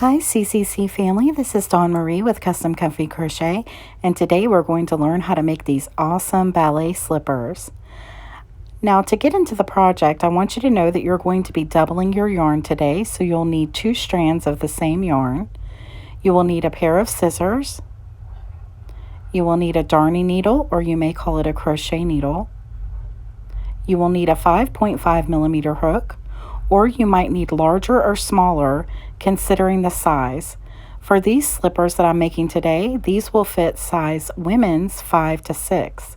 Hi CCC family, this is Dawn Marie with Custom Comfy Crochet, and today we're going to learn how to make these awesome ballet slippers. Now to get into the project, I want you to know that you're going to be doubling your yarn today, so you'll need 2 strands of the same yarn. You will need a pair of scissors. You will need a darning needle, or you may call it a crochet needle. You will need a 5.5 millimeter hook, or you might need larger or smaller considering the size. For these slippers that I'm making today, these will fit size women's 5 to 6.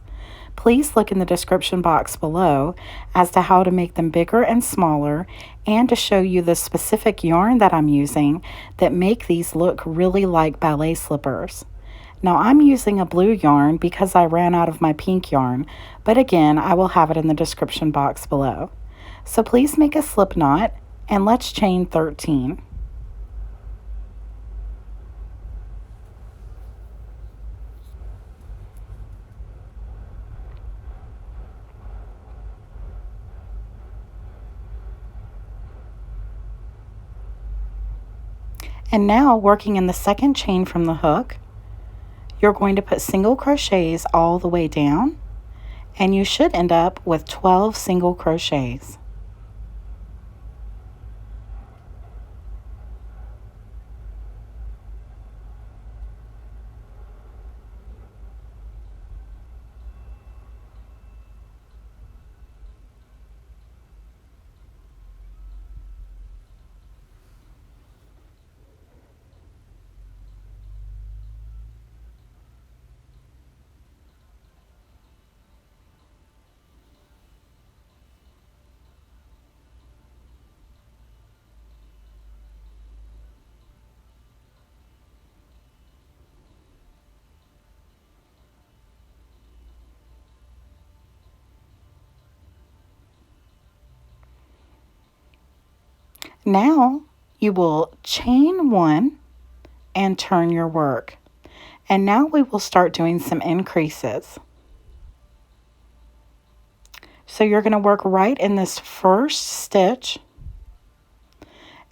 Please look in the description box below as to how to make them bigger and smaller, and to show you the specific yarn that I'm using that make these look really like ballet slippers. Now I'm using a blue yarn because I ran out of my pink yarn, but again, I will have it in the description box below. So please make a slip knot, and let's chain 13. And now, working in the second chain from the hook, you're going to put single crochets all the way down, and you should end up with 12 single crochets. Now you will chain 1 and turn your work. And now we will start doing some increases. So you're going to work right in this first stitch,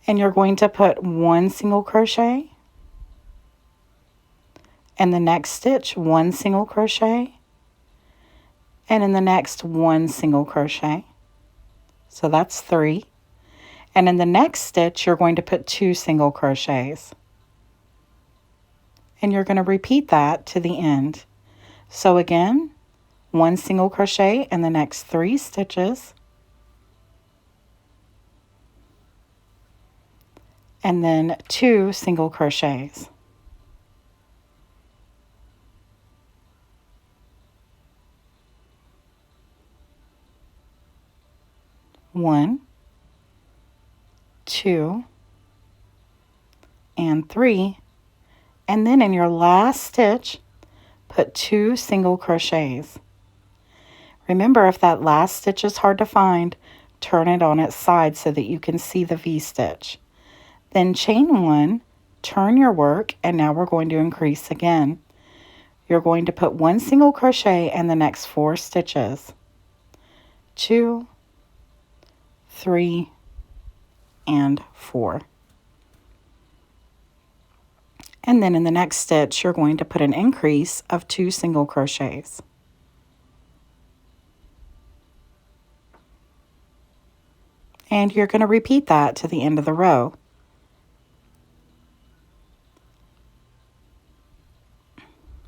and you're going to put 1 single crochet, and the next stitch 1 single crochet, and in the next 1 single crochet. So that's 3. And in the next stitch, you're going to put 2 single crochets. And you're going to repeat that to the end. So again, 1 single crochet in the next 3 stitches. And then 2 single crochets. One, 2, and 3, and then in your last stitch, put 2 single crochets. Remember, if that last stitch is hard to find, turn it on its side so that you can see the V-stitch. Then chain 1, turn your work, and now we're going to increase again. You're going to put 1 single crochet in the next 4 stitches. 2, 3, and 4. And then in the next stitch, you're going to put an increase of 2 single crochets. And you're going to repeat that to the end of the row.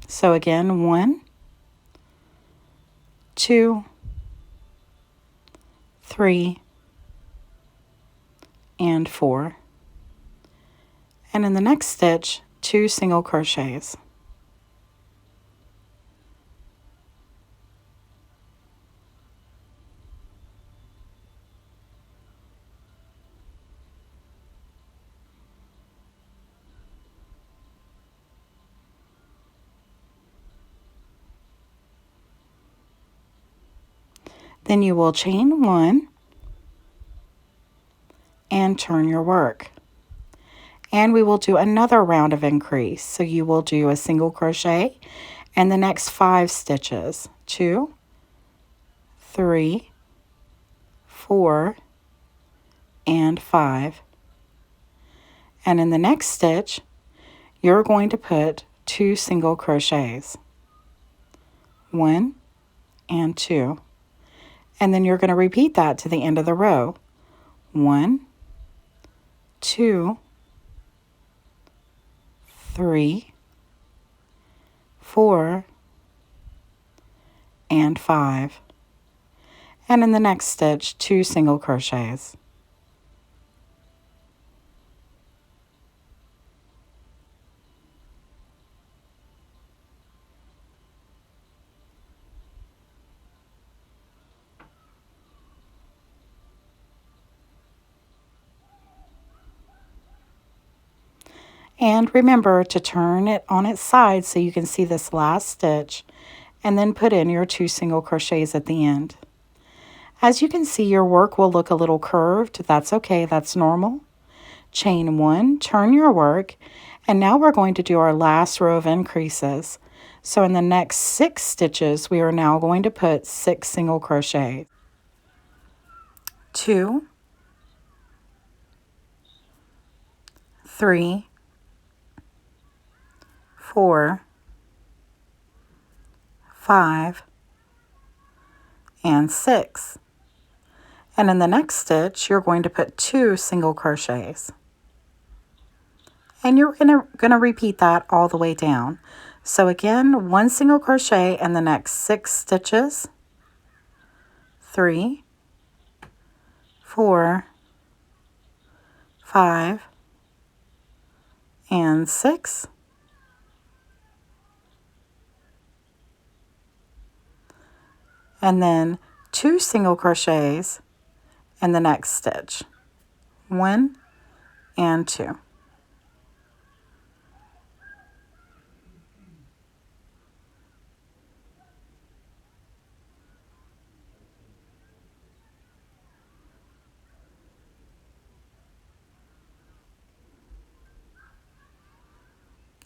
So again, 1, 2, 3, and 4. And in the next stitch, 2 single crochets. Then you will chain 1 and turn your work. And we will do another round of increase. So you will do a single crochet and the next 5 stitches. 2, 3, 4, and 5. And in the next stitch, you're going to put 2 single crochets. 1 and 2. And then you're going to repeat that to the end of the row. 1, 2, 3, 4, and 5. And in the next stitch, 2 single crochets. And remember to turn it on its side so you can see this last stitch, and then put in your 2 single crochets at the end. As you can see, your work will look a little curved. That's okay, that's normal. Chain 1, turn your work, and now we're going to do our last row of increases. So in the next 6 stitches, we are now going to put 6 single crochets. 2, 3, 4, 5, and 6. And in the next stitch, you're going to put 2 single crochets. And you're gonna repeat that all the way down. So again, 1 single crochet in the next 6 stitches. 3, 4, 5, and 6. And then 2 single crochets in the next stitch. 1 and 2.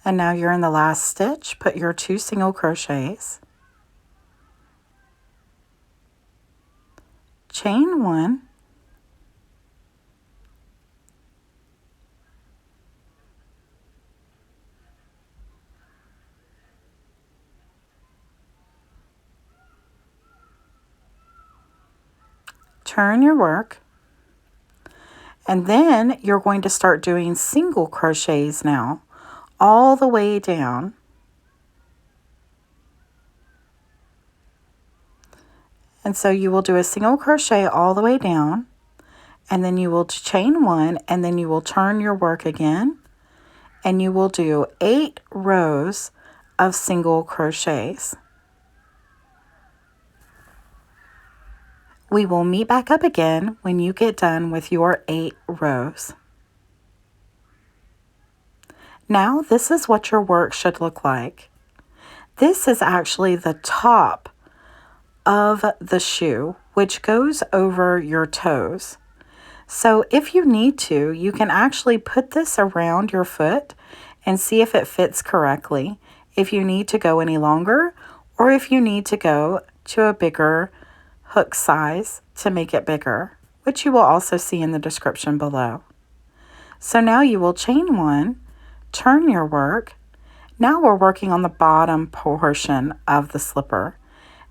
And now you're in the last stitch. Put your 2 single crochets. Chain 1. Turn your work. And then you're going to start doing single crochets now, all the way down. And so you will do a single crochet all the way down, and then you will chain 1, and then you will turn your work again, and you will do 8 rows of single crochets. We will meet back up again when you get done with your 8 rows. Now this is what your work should look like. This is actually the top of the shoe, which goes over your toes. So if you need to, you can actually put this around your foot and see if it fits correctly, if you need to go any longer, or if you need to go to a bigger hook size to make it bigger, which you will also see in the description below. So now you will chain 1, turn your work. Now we're working on the bottom portion of the slipper.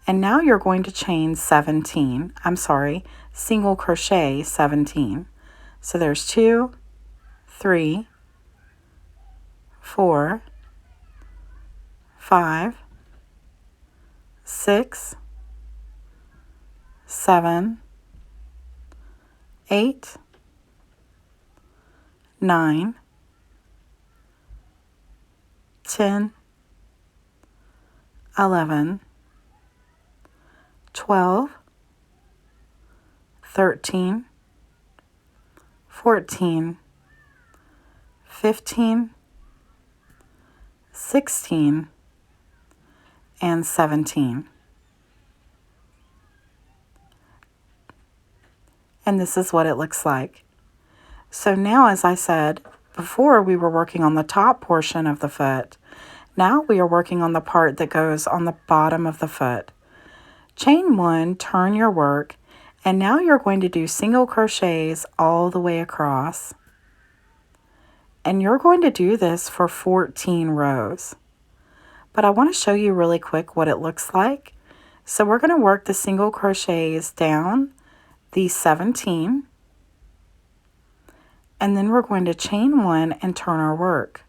And now you're going to chain single crochet 17. So there's 2, 3, 4, 5, 6, 7, 8, 9, 10, 11, 12, 13, 14, 15, 16, and 17. And this is what it looks like. So now, as I said, before we were working on the top portion of the foot. Now we are working on the part that goes on the bottom of the foot. Chain 1, turn your work, and now you're going to do single crochets all the way across. And you're going to do this for 14 rows. But I want to show you really quick what it looks like. So we're going to work the single crochets down these 17. And then we're going to chain 1 and turn our work.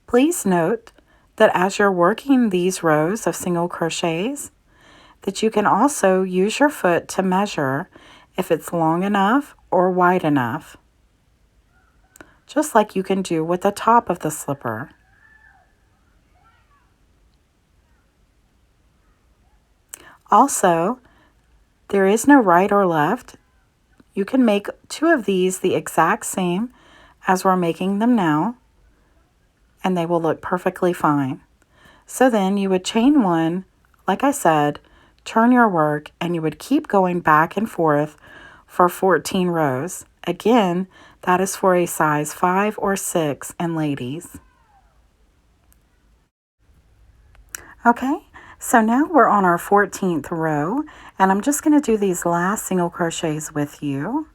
Please note that as you're working these rows of single crochets, that you can also use your foot to measure if it's long enough or wide enough, just like you can do with the top of the slipper. Also, there is no right or left. You can make 2 of these the exact same as we're making them now, and they will look perfectly fine. So then you would chain 1, like I said, turn your work, and you would keep going back and forth for 14 rows. Again, that is for a size 5 or 6 and ladies. Okay, so now we're on our 14th row, and I'm just going to do these last single crochets with you,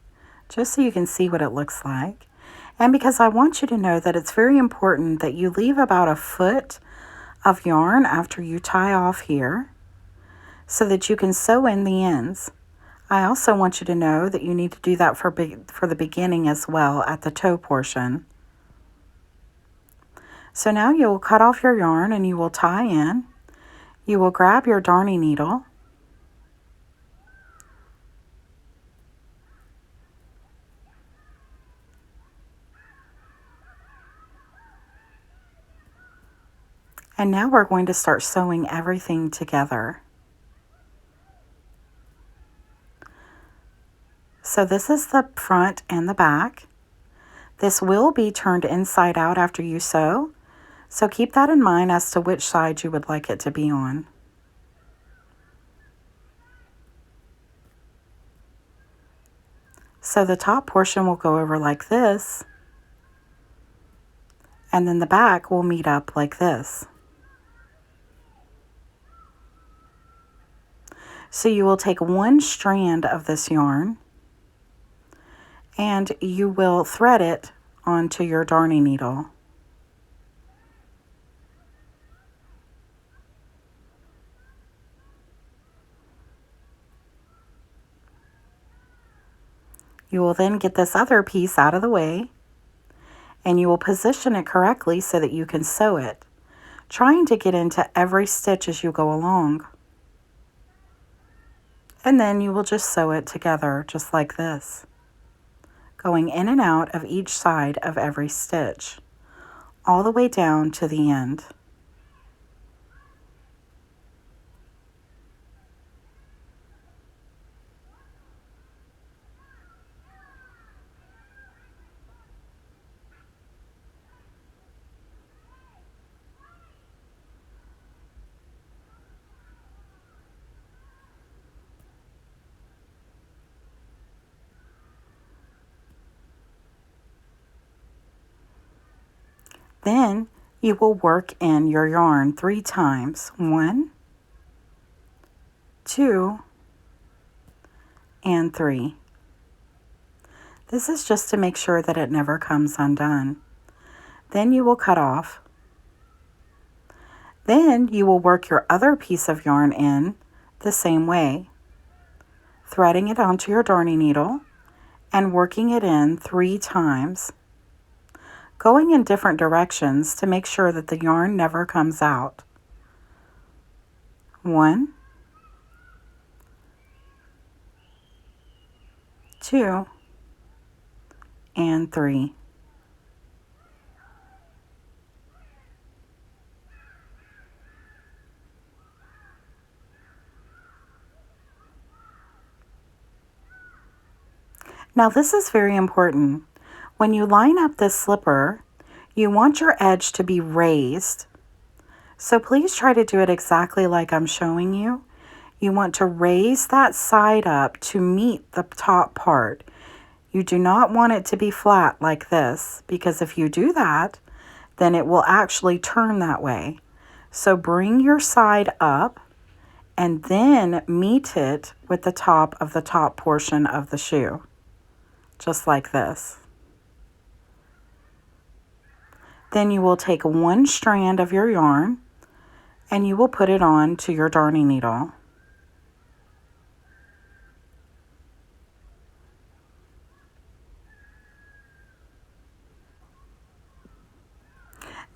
just so you can see what it looks like. And because I want you to know that it's very important that you leave about a foot of yarn after you tie off here, so that you can sew in the ends. I also want you to know that you need to do that for the beginning as well at the toe portion. So now you will cut off your yarn and you will tie in. You will grab your darning needle and now we're going to start sewing everything together. So this is the front and the back. This will be turned inside out after you sew, so keep that in mind as to which side you would like it to be on. So the top portion will go over like this, and then the back will meet up like this. So you will take 1 strand of this yarn and you will thread it onto your darning needle. You will then get this other piece out of the way and you will position it correctly so that you can sew it, trying to get into every stitch as you go along. And then you will just sew it together just like this, going in and out of each side of every stitch, all the way down to the end. Then you will work in your yarn 3 times. 1, 2, and 3. This is just to make sure that it never comes undone. Then you will cut off. Then you will work your other piece of yarn in the same way, threading it onto your darning needle and working it in 3 times, going in different directions to make sure that the yarn never comes out. 1, 2, and 3. Now this is very important. When you line up this slipper, you want your edge to be raised. So please try to do it exactly like I'm showing you. You want to raise that side up to meet the top part. You do not want it to be flat like this, because if you do that, then it will actually turn that way. So bring your side up and then meet it with the top of the top portion of the shoe, just like this. Then you will take one strand of your yarn and you will put it on to your darning needle.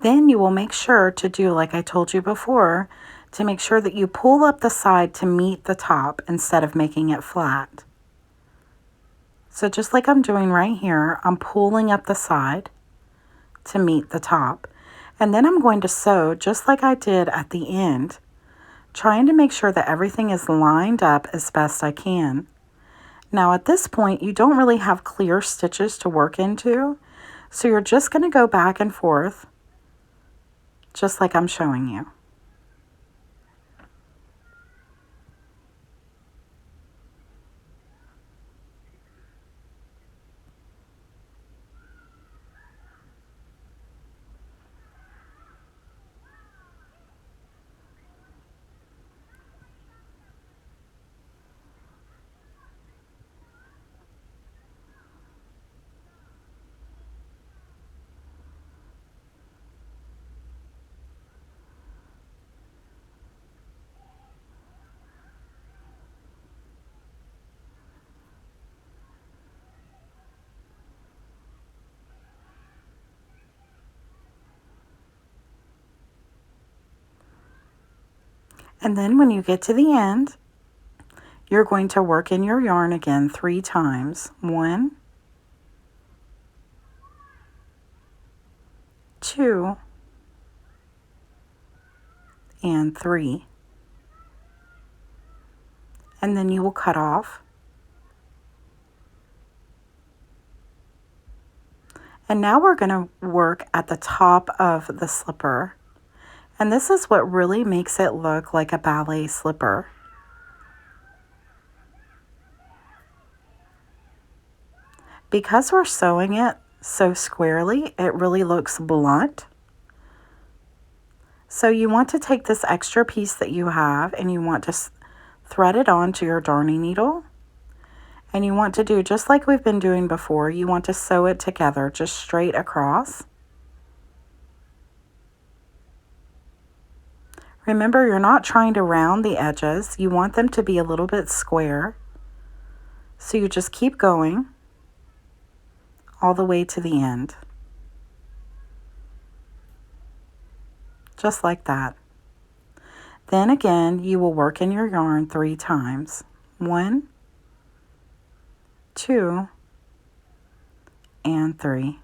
Then you will make sure to do like I told you before, to make sure that you pull up the side to meet the top instead of making it flat. So just like I'm doing right here, I'm pulling up the side to meet the top. And then I'm going to sew just like I did at the end, trying to make sure that everything is lined up as best I can. Now at this point, you don't really have clear stitches to work into, so you're just going to go back and forth, just like I'm showing you. And then when you get to the end, you're going to work in your yarn again 3 times. 1, 2, and 3. And then you will cut off. And now we're going to work at the top of the slipper. And this is what really makes it look like a ballet slipper. Because we're sewing it so squarely, it really looks blunt. So you want to take this extra piece that you have and you want to thread it onto your darning needle. And you want to do just like we've been doing before. You want to sew it together just straight across. Remember, you're not trying to round the edges. You want them to be a little bit square. So you just keep going all the way to the end. Just like that. Then again, you will work in your yarn 3 times. 1, 2, and 3.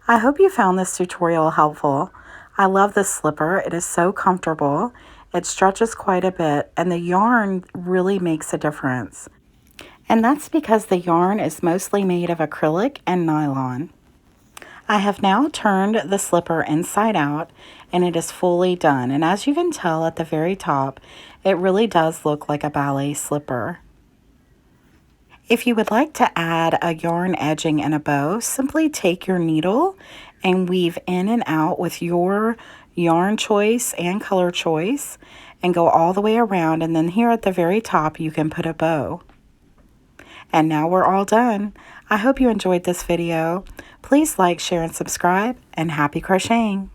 I hope you found this tutorial helpful. I love this slipper. It is so comfortable. It stretches quite a bit, and the yarn really makes a difference. And that's because the yarn is mostly made of acrylic and nylon. I have now turned the slipper inside out, and it is fully done. And as you can tell at the very top, it really does look like a ballet slipper. If you would like to add a yarn edging and a bow, simply take your needle and weave in and out with your yarn choice and color choice and go all the way around, and then here at the very top you can put a bow. And now we're all done. I hope you enjoyed this video. Please like, share, and subscribe, and happy crocheting!